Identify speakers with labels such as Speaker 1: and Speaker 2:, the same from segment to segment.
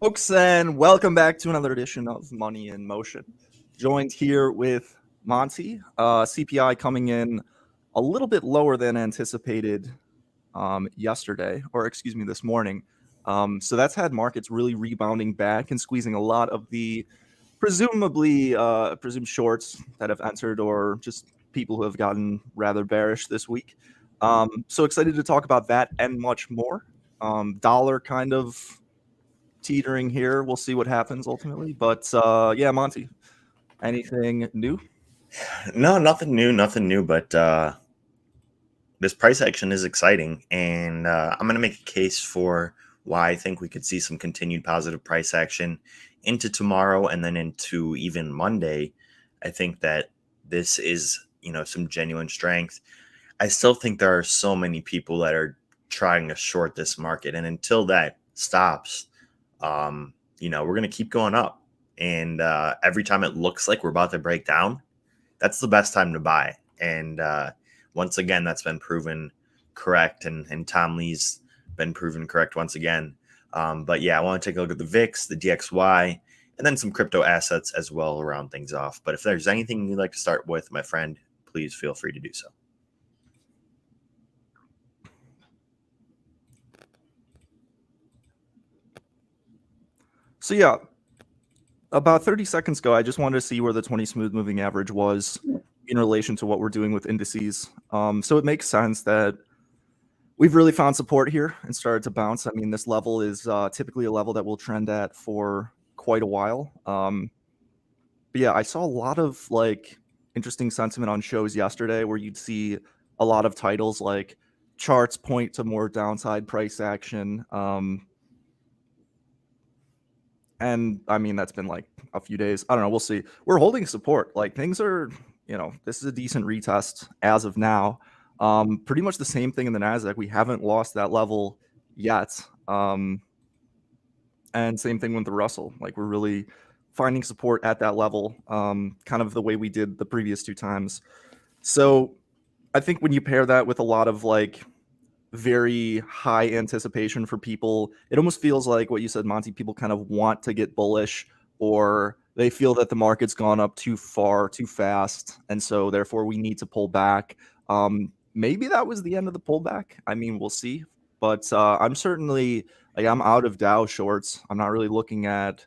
Speaker 1: Folks, and welcome back to another edition of Money in Motion. Joined here with Monte. CPI coming in a little bit lower than anticipated yesterday, or excuse me, this morning. So that's had markets really rebounding back and squeezing a lot of the presumed shorts that have entered, or just people who have gotten rather bearish this week. So excited to talk about that and much more. Dollar kind of teetering here. We'll see what happens ultimately. But yeah, Monte, anything new?
Speaker 2: No, nothing new. But this price action is exciting, and I'm going to make a case for why I think we could see some continued positive price action into tomorrow and then into even Monday. I think that this is, some genuine strength. I still think there are so many people that are trying to short this market, and until that stops, we're going to keep going up. And every time it looks like we're about to break down, that's the best time to buy. And once again, that's been proven correct. And Tom Lee's been proven correct once again. But yeah, I want to take a look at the VIX, the DXY, and then some crypto assets as well, round things off. But if there's anything you'd like to start with, my friend, please feel free to do so.
Speaker 1: So yeah, about 30 seconds ago, I just wanted to see where the 20 smooth moving average was in relation to what we're doing with indices. So it makes sense that we've really found support here and started to bounce. I mean, this level is typically a level that we'll trend at for quite a while. But yeah, I saw a lot of interesting sentiment on shows yesterday where you'd see a lot of titles like charts point to more downside price action. And I mean, that's been a few days. I don't know. We'll see. We're holding support. Things are, this is a decent retest as of now. Pretty much the same thing in the NASDAQ. We haven't lost that level yet. And same thing with the Russell. We're really finding support at that level, kind of the way we did the previous two times. So I think when you pair that with a lot of very high anticipation for people, it almost feels like what you said, Monty, people kind of want to get bullish, or they feel that the market's gone up too far too fast, and so therefore we need to pull back. Maybe that was the end of the pullback. I mean, we'll see. But I'm certainly I'm out of Dow shorts. I'm not really looking at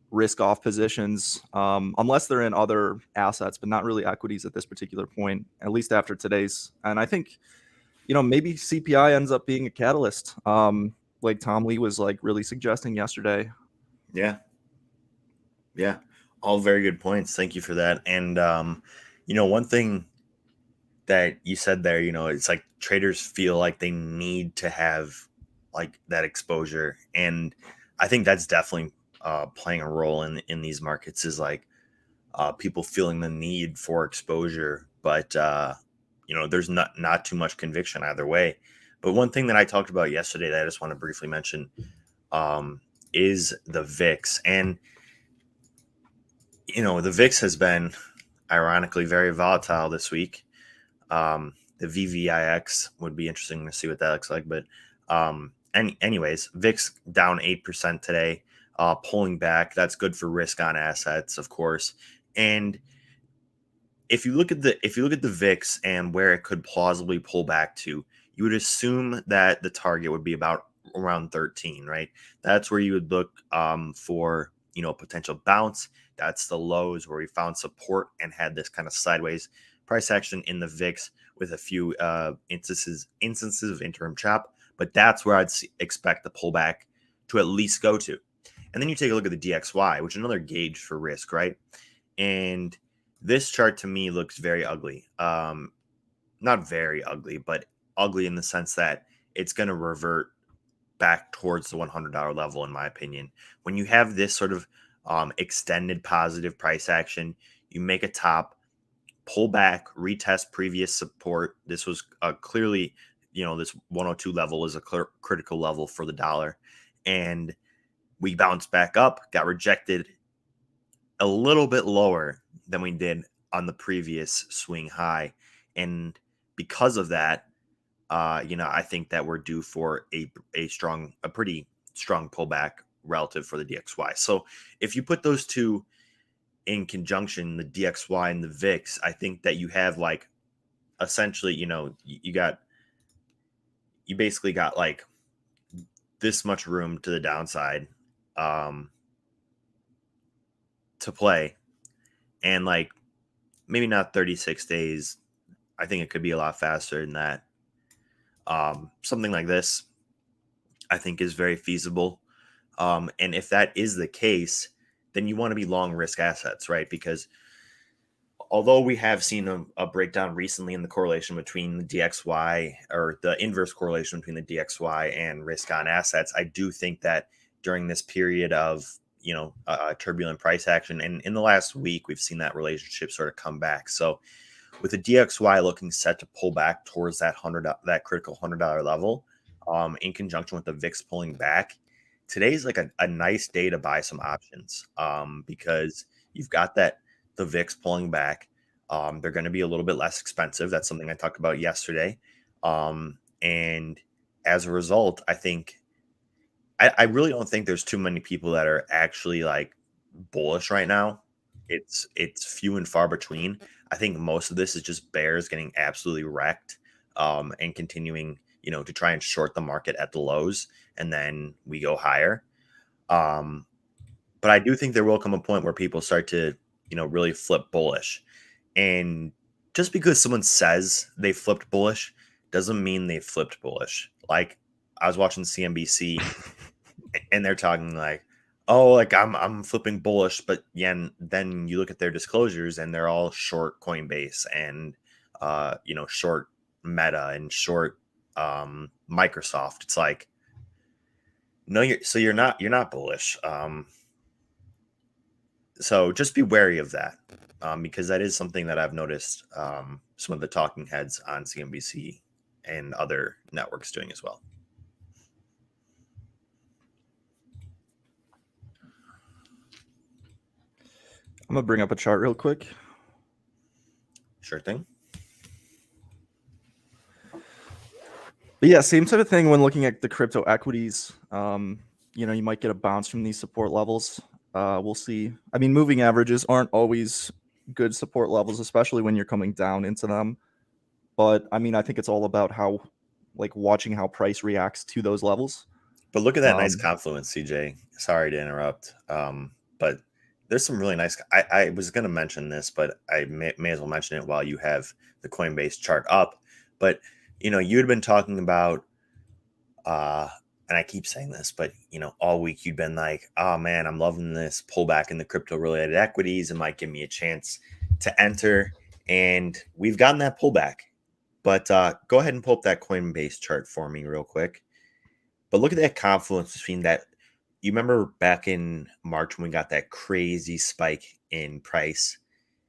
Speaker 1: risk off positions unless they're in other assets, but not really equities at this particular point, at least after today's. And I think maybe CPI ends up being a catalyst, like Tom Lee was really suggesting yesterday.
Speaker 2: Yeah. All very good points. Thank you for that. And, one thing that you said there, it's like traders feel like they need to have that exposure. And I think that's definitely playing a role in these markets, is people feeling the need for exposure, but there's not too much conviction either way. But one thing that I talked about yesterday that I just want to briefly mention is the VIX. And, the VIX has been ironically very volatile this week. The VVIX would be interesting to see what that looks like. But anyways, VIX down 8% today, pulling back. That's good for risk on assets, of course. And if you look at the VIX and where it could plausibly pull back to, you would assume that the target would be about around 13, right? That's where you would look for potential bounce. That's the lows where we found support and had this kind of sideways price action in the VIX with a few instances of interim chop. But that's where I'd expect the pullback to at least go to. And then you take a look at the DXY, which is another gauge for risk, right? And this chart to me looks very ugly. Not very ugly, but ugly in the sense that it's going to revert back towards the $100 level, in my opinion. When you have this sort of extended positive price action, you make a top, pull back, retest previous support. This was clearly, this 102 level is a critical level for the dollar. And we bounced back up, got rejected a little bit lower than we did on the previous swing high. And because of that, I think that we're due for a pretty strong pullback relative for the DXY. So if you put those two in conjunction, the DXY and the VIX, I think that you have like essentially, you basically got like this much room to the downside to play, and like maybe not 36 days. I think it could be a lot faster than that. Something like this, I think, is very feasible. And if that is the case, then you want to be long risk assets, right? Because although we have seen a breakdown recently in the correlation between the DXY, or the inverse correlation between the DXY and risk on assets, I do think that during this period of turbulent price action, and in the last week, we've seen that relationship sort of come back. So with the DXY looking set to pull back towards that critical $100 level, in conjunction with the VIX pulling back, today's like a nice day to buy some options, because you've got the VIX pulling back. They're going to be a little bit less expensive. That's something I talked about yesterday. And as a result, I think I really don't think there's too many people that are actually like bullish right now. It's few and far between. I think most of this is just bears getting absolutely wrecked, and continuing, to try and short the market at the lows, and then we go higher. But I do think there will come a point where people start to, really flip bullish. And just because someone says they flipped bullish doesn't mean they flipped bullish. Like, I was watching CNBC and they're talking like, oh, like I'm flipping bullish, but yeah, and then you look at their disclosures and they're all short Coinbase and short Meta and short Microsoft. It's like, no, you're not bullish. So just be wary of that, because that is something that I've noticed some of the talking heads on CNBC and other networks doing as well.
Speaker 1: I'm gonna bring up a chart real quick.
Speaker 2: Sure thing.
Speaker 1: But yeah, same sort of thing when looking at the crypto equities. You might get a bounce from these support levels. We'll see. I mean, moving averages aren't always good support levels, especially when you're coming down into them. But I mean, I think it's all about watching how price reacts to those levels.
Speaker 2: But look at that nice confluence, CJ. Sorry to interrupt. But there's some really nice. I was going to mention this, but I may as well mention it while you have the Coinbase chart up. But you had been talking about, and I keep saying this, but all week you'd been like, "Oh man, I'm loving this pullback in the crypto-related equities. It might give me a chance to enter." And we've gotten that pullback. But go ahead and pull up that Coinbase chart for me real quick. But look at that confluence between that. You remember back in March when we got that crazy spike in price?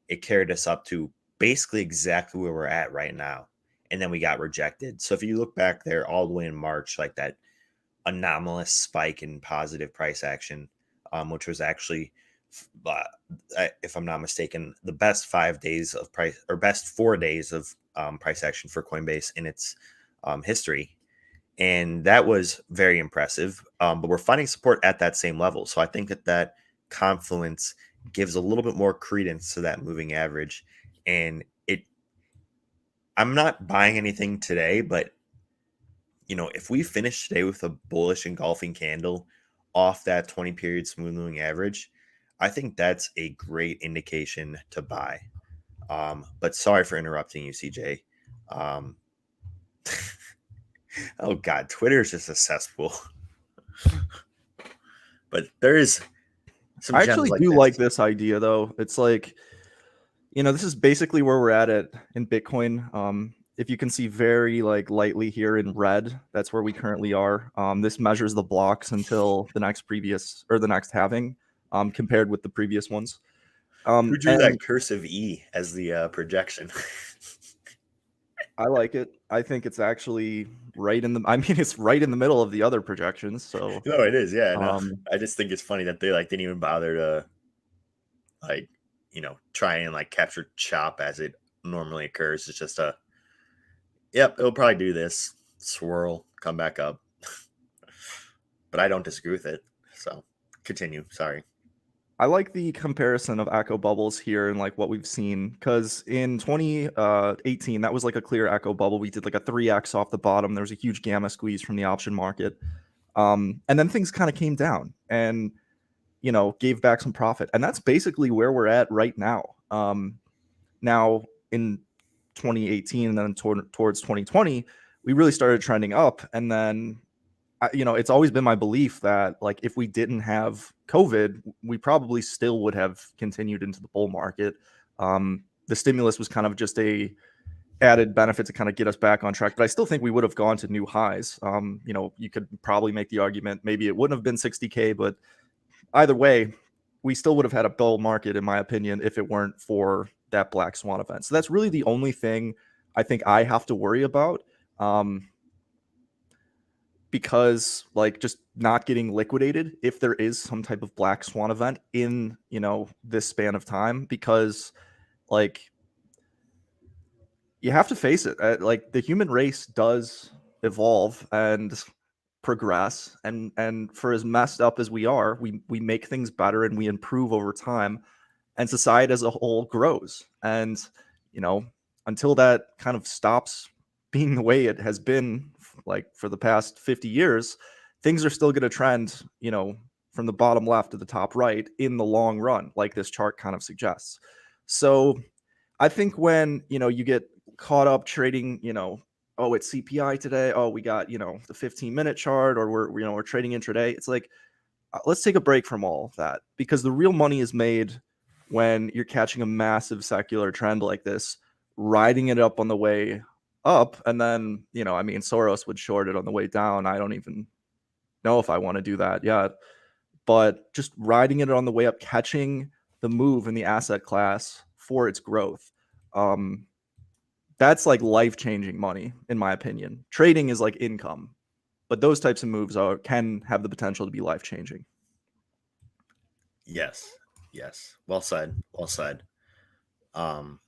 Speaker 2: It carried us up to basically exactly where we're at right now. And then we got rejected. So if you look back there all the way in March, like that anomalous spike in positive price action, which was actually, if I'm not mistaken, the best 5 days of price, or best 4 days of price action for Coinbase in its history. And that was very impressive. But we're finding support at that same level. So I think that confluence gives a little bit more credence to that moving average. And I'm not buying anything today, but if we finish today with a bullish engulfing candle off that 20 period smooth moving average, I think that's a great indication to buy. But sorry for interrupting you, CJ. Oh God, Twitter is just a cesspool. But there is some
Speaker 1: I
Speaker 2: gems
Speaker 1: actually
Speaker 2: like
Speaker 1: do like
Speaker 2: this.
Speaker 1: this idea though. It's like, this is basically where we're at it in Bitcoin. If you can see very like lightly here in red, that's where we currently are. This measures the blocks until the next halving, compared with the previous ones.
Speaker 2: Who drew
Speaker 1: And
Speaker 2: that cursive E as the projection?
Speaker 1: I like it. I think it's actually right in the. I mean, it's right in the middle of the other projections. So,
Speaker 2: No, it is. Yeah, no.
Speaker 1: um,
Speaker 2: I just think it's funny that they like didn't even bother to like try and like capture chop as it normally occurs. It's just a yep, it'll probably do this swirl, come back up. But I don't disagree with it. So continue. Sorry.
Speaker 1: I like the comparison of echo bubbles here and like what we've seen because in 2018 that was like a clear echo bubble. We did like a 3x off the bottom. There was a huge gamma squeeze from the option market, and then things kind of came down and gave back some profit, and that's basically where we're at right now. Now in 2018 and then towards 2020, we really started trending up, and then it's always been my belief that like if we didn't have COVID, we probably still would have continued into the bull market. The stimulus was kind of just a added benefit to kind of get us back on track, but I still think we would have gone to new highs. You could probably make the argument maybe it wouldn't have been 60K, but either way, we still would have had a bull market, in my opinion, if it weren't for that black swan event. So that's really the only thing I think I have to worry about. Because like just not getting liquidated if there is some type of black swan event in this span of time, because like you have to face it, like the human race does evolve and progress, and for as messed up as we are, we make things better and we improve over time, and society as a whole grows. And you know until that kind of stops being the way it has been like for the past 50 years, things are still going to trend from the bottom left to the top right in the long run, like this chart kind of suggests. So I think when you get caught up trading, oh, it's CPI today, oh, we got the 15-minute chart, or we're trading intraday, it's like, let's take a break from all of that, because the real money is made when you're catching a massive secular trend like this, riding it up on the way up, and then I mean, Soros would short it on the way down. I don't even know if I want to do that yet, but just riding it on the way up, catching the move in the asset class for its growth. Um, that's like life-changing money, in my opinion. Trading is like income, but those types of moves can have the potential to be life-changing.
Speaker 2: Yes. Yes. Well said. Well said. Um,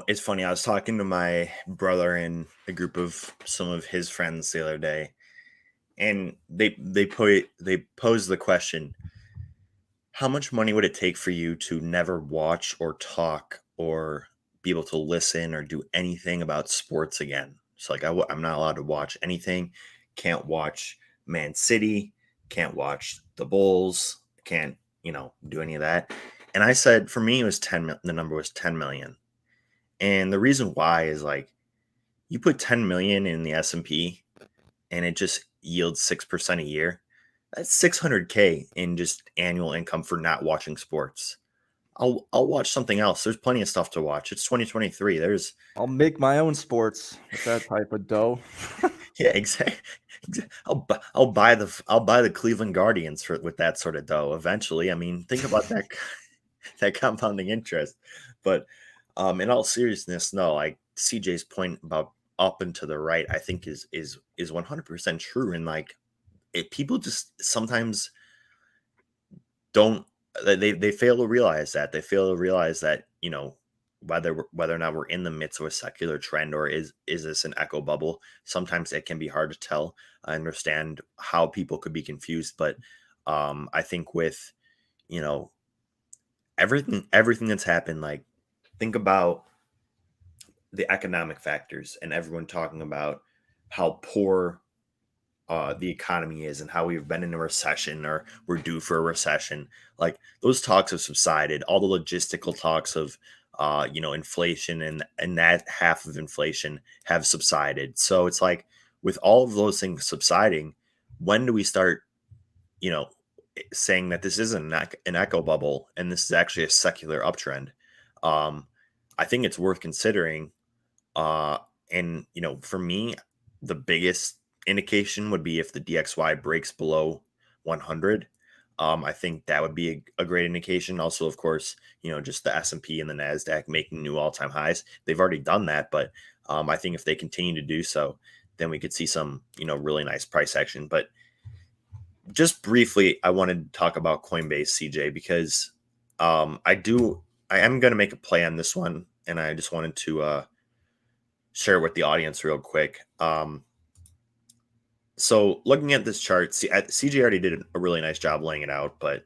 Speaker 2: it's funny. I was talking to my brother and a group of some of his friends the other day, and they posed the question: how much money would it take for you to never watch or talk or be able to listen or do anything about sports again? So like I'm not allowed to watch anything. Can't watch Man City. Can't watch the Bulls. Can't do any of that. And I said for me it was 10. The number was 10 million. And the reason why is like you put 10 million in the S&P and it just yields 6% a year. That's 600K in just annual income for not watching sports. I'll watch something else. There's plenty of stuff to watch. It's 2023. There's
Speaker 1: I'll make my own sports with that type of dough.
Speaker 2: yeah, exactly. I'll buy the Cleveland Guardians for with that sort of dough eventually. I mean, think about that that compounding interest. But in all seriousness, no, like CJ's point about up and to the right, I think is 100% true. And like people just sometimes don't they fail to realize that whether or not we're in the midst of a secular trend or is this an echo bubble. Sometimes it can be hard to tell. I understand how people could be confused, but I think with you know everything that's happened, like think about the economic factors and everyone talking about how poor the economy is and how we've been in a recession or we're due for a recession. Like those talks have subsided. All the logistical talks of inflation and that half of inflation have subsided. So it's like with all of those things subsiding, when do we start, saying that this isn't an echo bubble and this is actually a secular uptrend? Um, I think it's worth considering. Uh, and for me, the biggest indication would be if the DXY breaks below 100. I think that would be a great indication. Also, of course, just the S&P and the Nasdaq making new all-time highs. They've already done that, but I think if they continue to do so, then we could see some really nice price action. But just briefly, I wanted to talk about Coinbase, CJ, because I am going to make a play on this one, and I just wanted to share it with the audience real quick. So looking at this chart, CJ already did a really nice job laying it out, but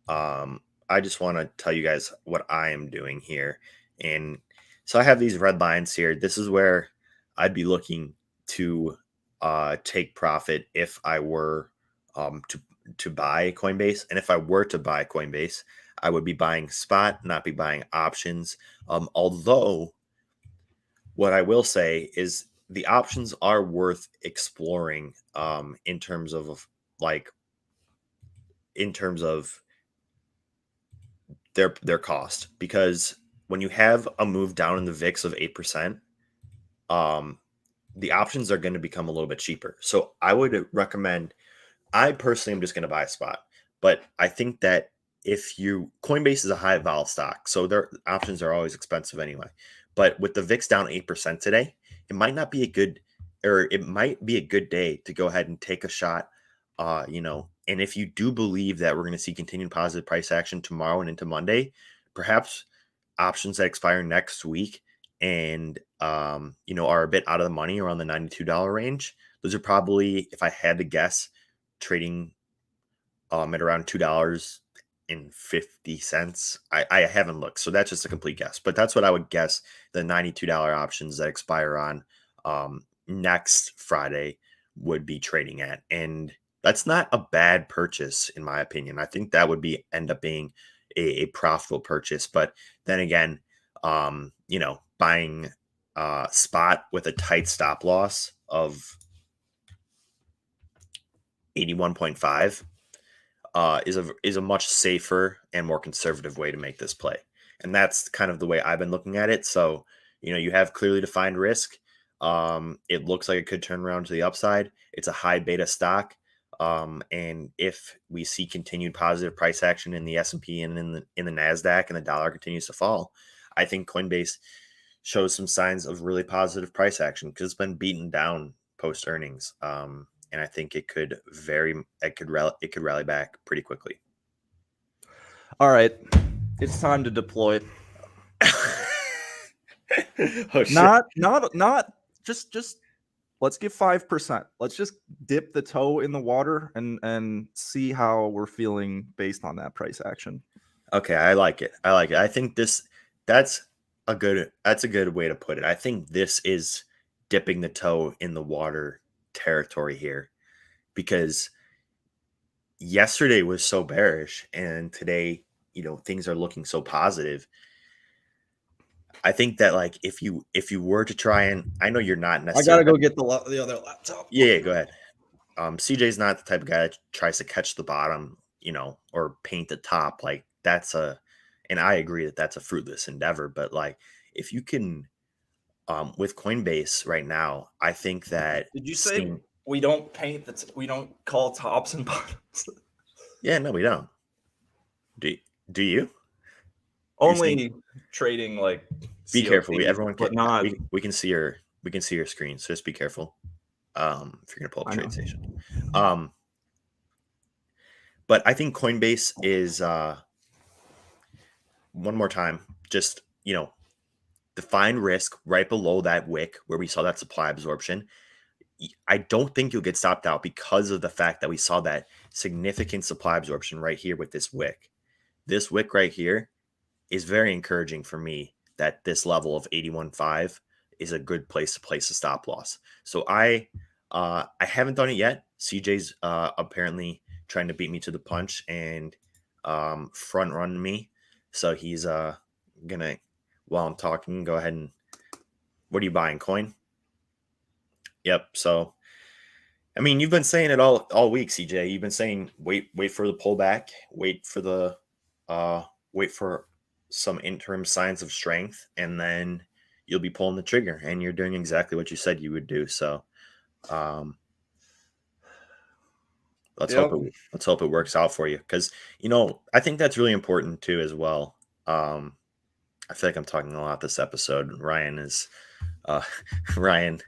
Speaker 2: I just want to tell you guys what I am doing here. And so I have these red lines here. This is where I'd be looking to take profit if I were to buy Coinbase. And if I were to buy Coinbase, I would be buying spot, not be buying options. Although what I will say is the options are worth exploring in terms of their cost, because when you have a move down in the VIX of 8%, the options are going to become a little bit cheaper. So I would recommend, I personally am just going to buy a spot, but I think that Coinbase is a high vol stock, so their options are always expensive anyway. But with the VIX down 8% today, it might not be a good, or it might be a good day to go ahead and take a shot. And if you do believe that we're going to see continued positive price action tomorrow and into Monday, perhaps options that expire next week and are a bit out of the money around the $92 range. Those are probably, if I had to guess, trading at around $2.50. I haven't looked, so that's just a complete guess. But that's what I would guess the $92 options that expire on next Friday would be trading at. And that's not a bad purchase, in my opinion. I think that would end up being a profitable purchase. But then again, buying spot with a tight stop loss of 81.5 is a much safer and more conservative way to make this play. And that's kind of the way I've been looking at it. So, you have clearly defined risk. It looks like it could turn around to the upside. It's a high beta stock. And if we see continued positive price action in the S&P and in the Nasdaq, and the dollar continues to fall, I think Coinbase shows some signs of really positive price action because it's been beaten down post earnings. And I think it could rally back pretty quickly.
Speaker 1: All right, it's time to deploy.
Speaker 2: Oh, shit.
Speaker 1: Not just let's give 5%. Let's just dip the toe in the water and see how we're feeling based on that price action.
Speaker 2: Okay, I like it. I think that's a good way to put it. I think this is dipping the toe in the water territory here, because yesterday was so bearish and today, things are looking so positive. I think that if you were to try, and I know you're not necessarily,
Speaker 1: I gotta go get the other laptop.
Speaker 2: Yeah, go ahead. CJ's not the type of guy that tries to catch the bottom, or paint the top. And I agree that that's a fruitless endeavor. But if you can, with Coinbase right now, I think that.
Speaker 1: Did you say we don't paint we don't call tops and bottoms?
Speaker 2: Yeah, no, we don't. Do you?
Speaker 1: Only trading
Speaker 2: Be careful. Everyone
Speaker 1: but not.
Speaker 2: We can see your screen, so just be careful. If you're gonna pull up TradeStation. But I think Coinbase is one more time, just define risk right below that wick where we saw that supply absorption. I don't think you'll get stopped out because of the fact that we saw that significant supply absorption right here with this wick. This wick right here is very encouraging for me, that this level of 81.5 is a good place to place a stop loss. So I haven't done it yet. CJ's apparently trying to beat me to the punch and front run me. So he's gonna, while I'm talking, go ahead and, what are you buying, coin? Yep. So I mean, you've been saying it all week, CJ. You've been saying wait for the pullback, uh wait for some interim signs of strength, and then you'll be pulling the trigger, and you're doing exactly what you said you would do. So um
Speaker 1: Yep.
Speaker 2: let's hope it works out for you, because I think that's really important too as well. I feel like I'm talking a lot this episode. Ryan is uh Ryan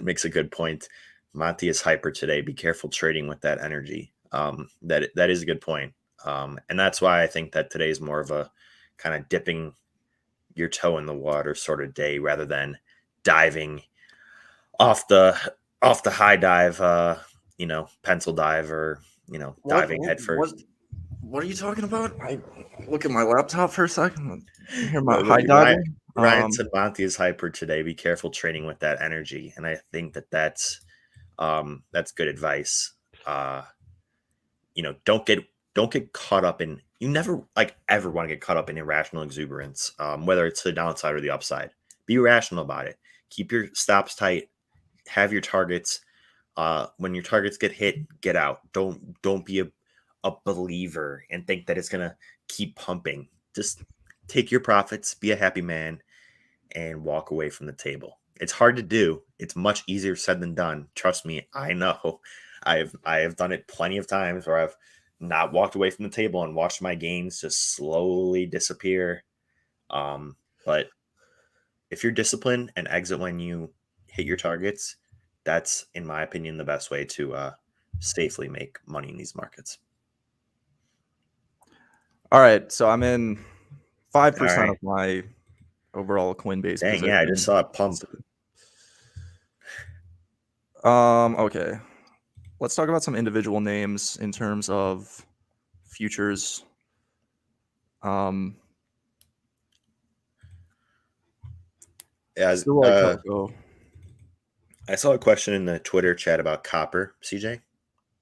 Speaker 2: makes a good point. Monte is hyper today. Be careful trading with that energy. That is a good point. And that's why I think that today is more of a kind of dipping your toe in the water sort of day, rather than diving off the high dive, pencil dive, or
Speaker 1: What
Speaker 2: diving
Speaker 1: what
Speaker 2: head
Speaker 1: what
Speaker 2: first.
Speaker 1: what are you talking about? I look at my laptop for a second. Hear my
Speaker 2: No,
Speaker 1: high
Speaker 2: Ryan,
Speaker 1: diving.
Speaker 2: Ryan said Monte is hyper today. Be careful trading with that energy, and I think that's good advice. Uh, don't get caught up in, you never like ever want to get caught up in irrational exuberance, whether it's the downside or the upside. Be rational about it. Keep your stops tight. Have your targets. When your targets get hit, get out. Don't be a believer and think that it's gonna keep pumping. Just take your profits, be a happy man, and walk away from the table. It's hard to do. It's much easier said than done. Trust me, I know. I have done it plenty of times where I've not walked away from the table and watched my gains just slowly disappear. But if you're disciplined and exit when you hit your targets, that's, in my opinion, the best way to safely make money in these markets.
Speaker 1: All right, so I'm in
Speaker 2: All
Speaker 1: 5% of
Speaker 2: right.
Speaker 1: my overall Coinbase
Speaker 2: Dang, yeah, I just
Speaker 1: position.
Speaker 2: saw it pump.
Speaker 1: Okay. Let's talk about some individual names in terms of futures. Um,
Speaker 2: As
Speaker 1: Still like cocoa.
Speaker 2: I saw a question in the Twitter chat about copper, CJ.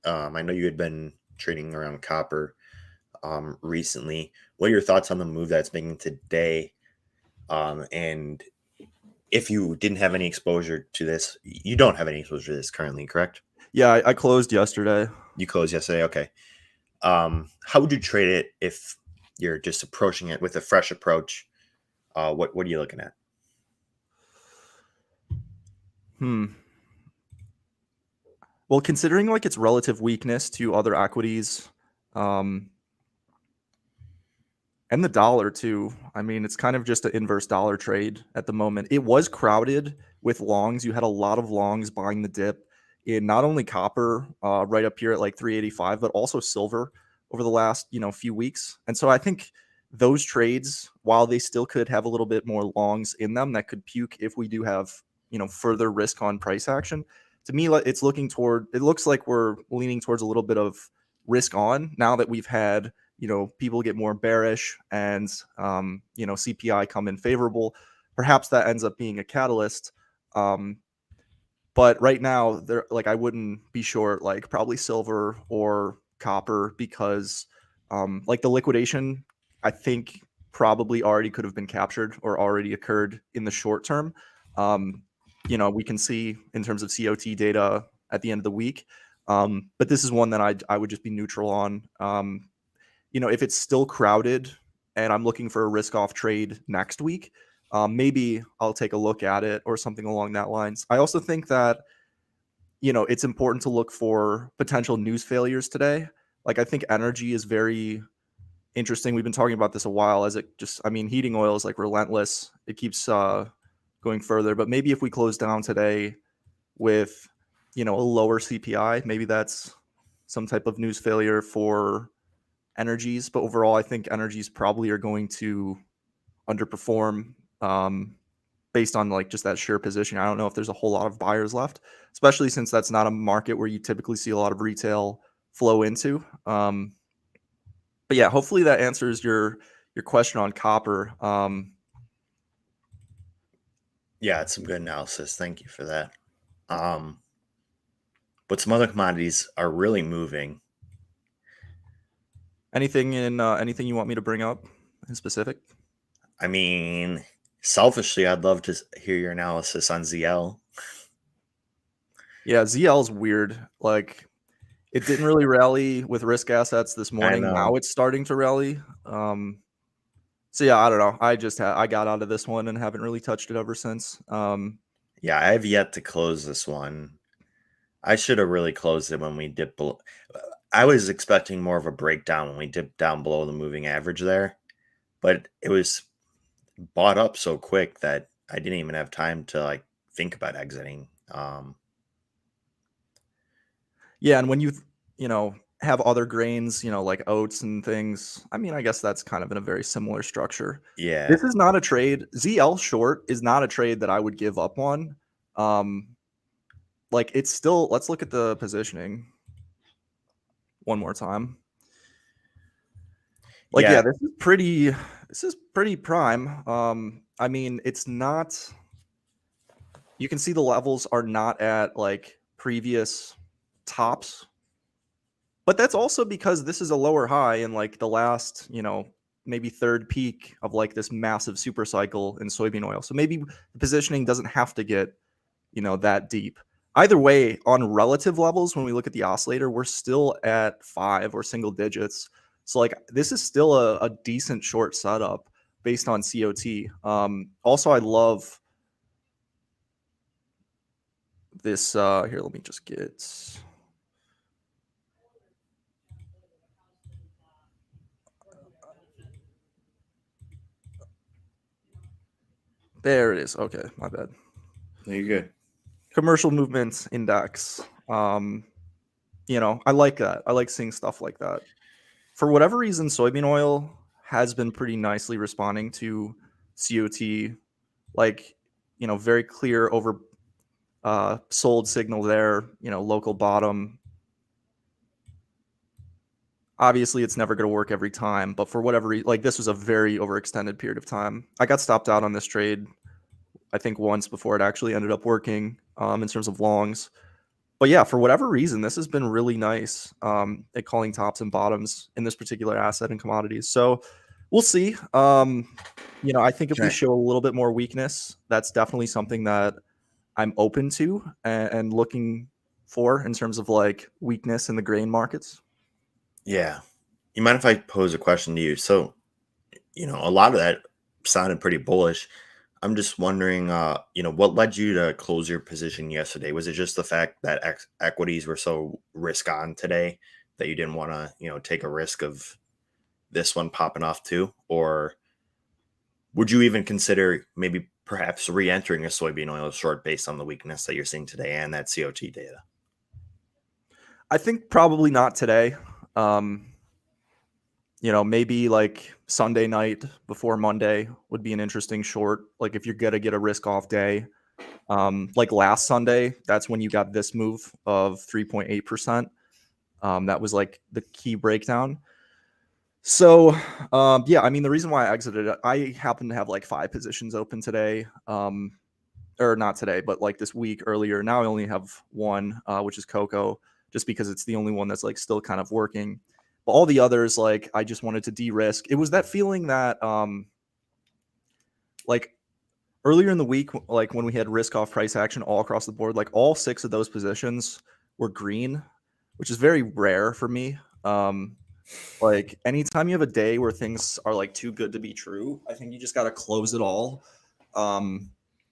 Speaker 2: I know you had been trading around copper recently. What are your thoughts on the move that's making today? And if you didn't have any exposure to this, you don't have any exposure to this currently, correct?
Speaker 1: Yeah, I closed yesterday.
Speaker 2: You closed yesterday. Okay. How would you trade it if you're just approaching it with a fresh approach? What are you looking at?
Speaker 1: Well, considering like its relative weakness to other equities, um, and the dollar too. I mean, it's kind of just an inverse dollar trade at the moment. It was crowded with longs. You had a lot of longs buying the dip in not only copper, right up here at like 385, but also silver over the last few weeks. And so I think those trades, while they still could have a little bit more longs in them, that could puke if we do have further risk on price action. To me, it's looking toward. It looks like we're leaning towards a little bit of risk on now that we've had people get more bearish and CPI come in favorable. Perhaps that ends up being a catalyst. But right now, there like I wouldn't be short like probably silver or copper because like the liquidation, I think probably already could have been captured or already occurred in the short term. Um, we can see in terms of COT data at the end of the week. But this is one that I would just be neutral on. If it's still crowded and I'm looking for a risk off trade next week, maybe I'll take a look at it or something along that lines. I also think that, it's important to look for potential news failures today. Like, I think energy is very interesting. We've been talking about this a while as it just, I mean, heating oil is like relentless. It keeps going further. But maybe if we close down today with, a lower CPI, maybe that's some type of news failure for energies, but overall, I think energies probably are going to underperform based on like just that sheer position. I don't know if there's a whole lot of buyers left, especially since that's not a market where you typically see a lot of retail flow into. But yeah, hopefully that answers your question on copper.
Speaker 2: Yeah, it's some good analysis. Thank you for that. Um, but some other commodities are really moving.
Speaker 1: Anything you want me to bring up in specific?
Speaker 2: I mean, selfishly, I'd love to hear your analysis on ZL.
Speaker 1: Yeah, ZL's weird. Like it didn't really rally with risk assets this
Speaker 2: I
Speaker 1: morning. Now
Speaker 2: know.
Speaker 1: it's starting to rally. So yeah, I don't know. I got out of this one and haven't really touched it ever since.
Speaker 2: Yeah, I have yet to close this one. I should have really closed it when we dipped below. I was expecting more of a breakdown when we dipped down below the moving average there, but it was bought up so quick that I didn't even have time to like think about exiting.
Speaker 1: Yeah, and when have other grains, like oats and things. I mean, I guess that's kind of in a very similar structure.
Speaker 2: Yeah,
Speaker 1: This is not a trade. ZL short is not a trade that I would give up on. Um, like it's still. Let's look at the positioning one more time. Like, yeah,
Speaker 2: yeah,
Speaker 1: this is pretty prime. I mean, it's not. You can see the levels are not at like previous tops, but that's also because this is a lower high in like the last, maybe third peak of like this massive super cycle in soybean oil. So maybe the positioning doesn't have to get, that deep. Either way, on relative levels, when we look at the oscillator, we're still at 5 or single digits. So like this is still a decent short setup based on COT. Also, I love this. Here, let me just get. There it is. Okay, my bad.
Speaker 2: you're good.
Speaker 1: Commercial movements index. I like that. I like seeing stuff like that. For whatever reason, soybean oil has been pretty nicely responding to COT. Like, very clear over sold signal there. Local bottom. Obviously, it's never going to work every time, but for whatever reason, like this was a very overextended period of time. I got stopped out on this trade, I think, once before it actually ended up working in terms of longs. But yeah, for whatever reason, this has been really nice at calling tops and bottoms in this particular asset and commodities. So we'll see. I think if we
Speaker 2: Okay.
Speaker 1: show a little bit more weakness, that's definitely something that I'm open to and looking for in terms of like weakness in the grain markets.
Speaker 2: Yeah. You mind if I pose a question to you? So, a lot of that sounded pretty bullish. I'm just wondering, what led you to close your position yesterday? Was it just the fact that equities were so risk on today that you didn't want to, take a risk of this one popping off too? Or would you even consider maybe perhaps re-entering a soybean oil short based on the weakness that you're seeing today and that COT data?
Speaker 1: I think probably not today. Um, maybe like Sunday night before Monday would be an interesting short. Like if you're gonna get a risk off day, like last Sunday, that's when you got this move of 3.8%. That was like the key breakdown. So, yeah, I mean, the reason why I exited it, I happen to have like 5 positions open today, or not today, but like this week earlier. Now I only have one, which is Cocoa, just because it's the only one that's like still kind of working. But all the others, like, I just wanted to de-risk. It was that feeling that, like, earlier in the week, like when we had risk off price action all across the board, like all 6 of those positions were green, which is very rare for me. Like anytime you have a day where things are like too good to be true, I think you just got to close it all. Um,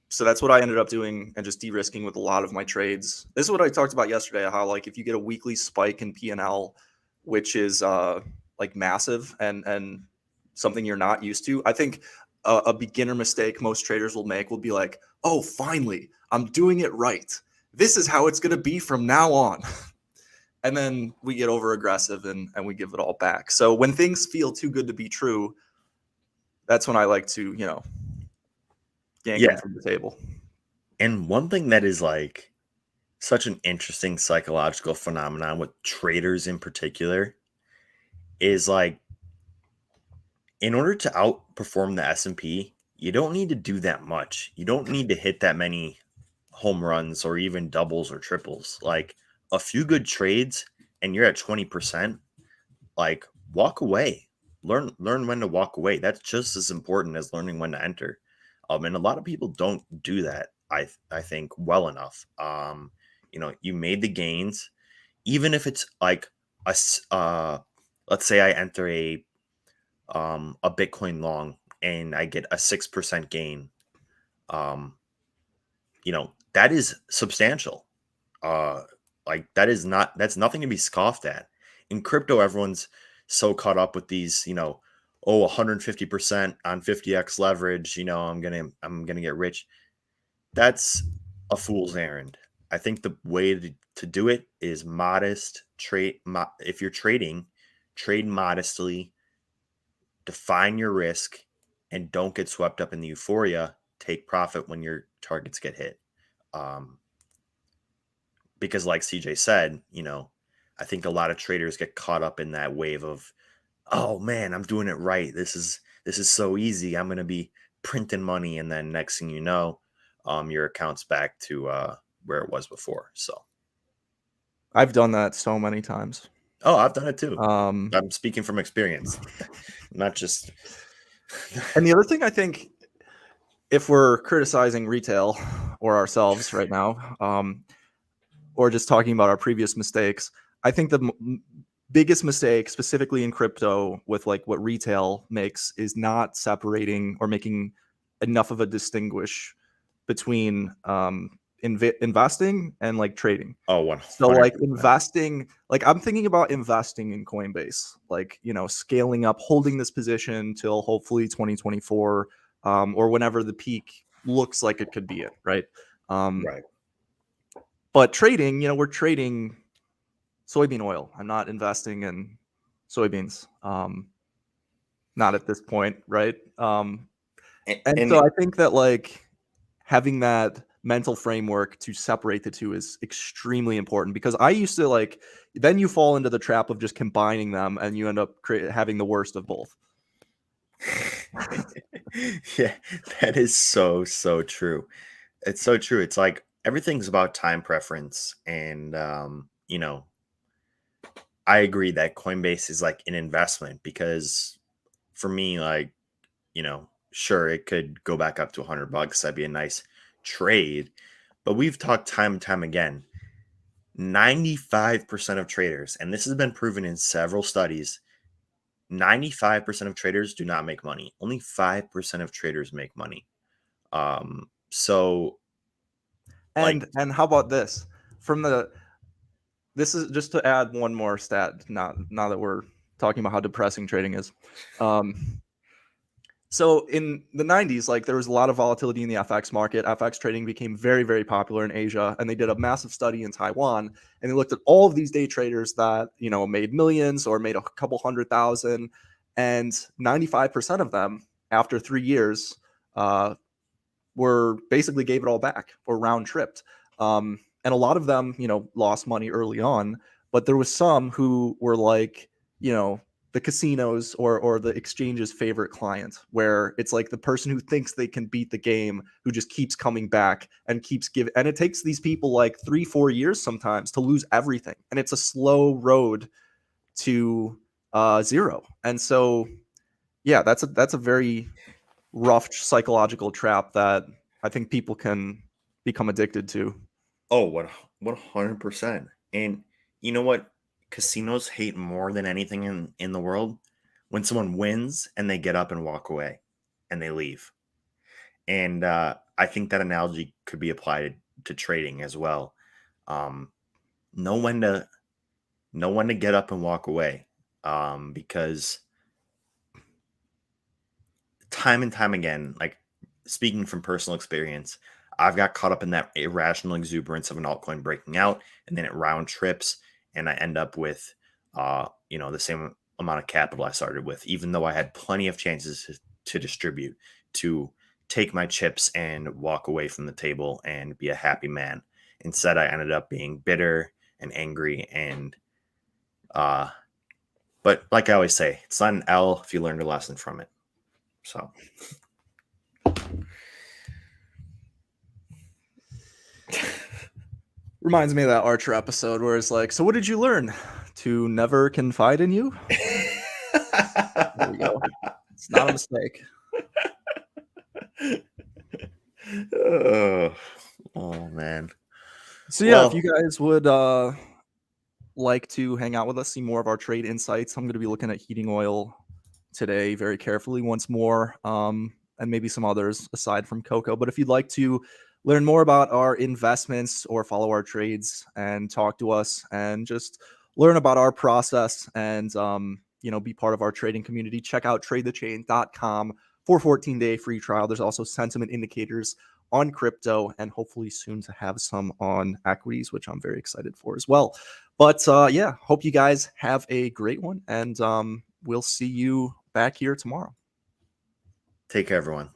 Speaker 1: so that's what I ended up doing and just de-risking with a lot of my trades. This is what I talked about yesterday, how like if you get a weekly spike in P&L, which is like massive and something you're not used to, I think a beginner mistake most traders will make will be like, oh, finally, I'm doing it right. This is how it's going to be from now on. And then we get over aggressive and we give it all back. So when things feel too good to be true, that's when I like to, yank them
Speaker 2: Yeah.
Speaker 1: from the table.
Speaker 2: And one thing that is like such an interesting psychological phenomenon with traders in particular is like in order to outperform the S&P, you don't need to do that much. You don't need to hit that many home runs or even doubles or triples. Like a few good trades and you're at 20%, like walk away. Learn when to walk away. That's just as important as learning when to enter. And a lot of people don't do that, I think, well enough. you made the gains, even if it's like let's say I enter a Bitcoin long and I get a 6% gain. Um, that is substantial. Uh, like that's nothing to be scoffed at. In crypto, everyone's so caught up with these, 150% on 50x leverage. I'm gonna get rich. That's a fool's errand. I think the way to do it is modest trade. If you're trading, trade modestly, define your risk, and don't get swept up in the euphoria. Take profit when your targets get hit. Um, because, like CJ said, I think a lot of traders get caught up in that wave of, oh man, I'm doing it right. This is so easy. I'm gonna be printing money, and then next thing you know, your account's back to where it was before. So,
Speaker 1: I've done that so many times.
Speaker 2: oh, I've done it too.
Speaker 1: Um,
Speaker 2: I'm speaking from experience, not just.
Speaker 1: and the other thing I think, if we're criticizing retail or ourselves right now, or just talking about our previous mistakes, I think the biggest mistake, specifically in crypto, with like what retail makes, is not separating or making enough of a distinguish between investing and like trading.
Speaker 2: Oh,
Speaker 1: So
Speaker 2: 100%.
Speaker 1: like investing, like I'm thinking about investing in Coinbase, like, scaling up, holding this position till hopefully 2024, or whenever the peak looks like it could be it, right?
Speaker 2: Right.
Speaker 1: But trading, we're trading soybean oil. I'm not investing in soybeans. Not at this point, right? And
Speaker 2: And
Speaker 1: so I think that like having that mental framework to separate the two is extremely important, because I used to like, then you fall into the trap of just combining them and you end up having the worst of both.
Speaker 2: yeah, that is so true. It's so true. It's like everything's about time preference. And, I agree that Coinbase is like an investment because for me, like, sure, it could go back up to $100. That'd be a nice trade. But we've talked time and time again 95% of traders, and this has been proven in several studies, 95% of traders do not make money. Only 5% of traders make money. So like,
Speaker 1: And how about this? From the This is just to add one more stat. Now that we're talking about how depressing trading is. So in the 90s, like there was a lot of volatility in the FX market. FX trading became very, very popular in Asia, and they did a massive study in Taiwan, and they looked at all of these day traders that made millions or made a couple 100,000, and 95% of them after 3 years were basically gave it all back or round tripped. And a lot of them, lost money early on, but there was some who were like, the casinos or the exchange's favorite client, where it's like the person who thinks they can beat the game, who just keeps coming back and keeps giving. And it takes these people like 3-4 years sometimes to lose everything. And it's a slow road to zero. And so, yeah, that's a very rough psychological trap that I think people can become addicted to.
Speaker 2: oh, 100%. And you know what? Casinos hate more than anything in the world when someone wins and they get up and walk away and they leave. And I think that analogy could be applied to trading as well. Um, know when to know when to get up and walk away, because time and time again, like speaking from personal experience, I've got caught up in that irrational exuberance of an altcoin breaking out, and then it round trips, and I end up with, the same amount of capital I started with, even though I had plenty of chances to distribute, to take my chips and walk away from the table and be a happy man. Instead, I ended up being bitter and angry, and but like I always say, it's not an L if you learned a lesson from it. So.
Speaker 1: Reminds me of that Archer episode where it's like, so what did you learn? To never confide in you? There we go. It's not a mistake.
Speaker 2: oh, oh man.
Speaker 1: So yeah, if you guys would like to hang out with us, see more of our trade insights, I'm going to be looking at heating oil today very carefully once more, and maybe some others aside from cocoa. But if you'd like to learn more about our investments or follow our trades and talk to us and just learn about our process and be part of our trading community, check out tradethechain.com for 14-day free trial. There's also sentiment indicators on crypto and hopefully soon to have some on equities, which I'm very excited for as well. But yeah, hope you guys have a great one, and we'll see you back here tomorrow.
Speaker 2: Take care, everyone.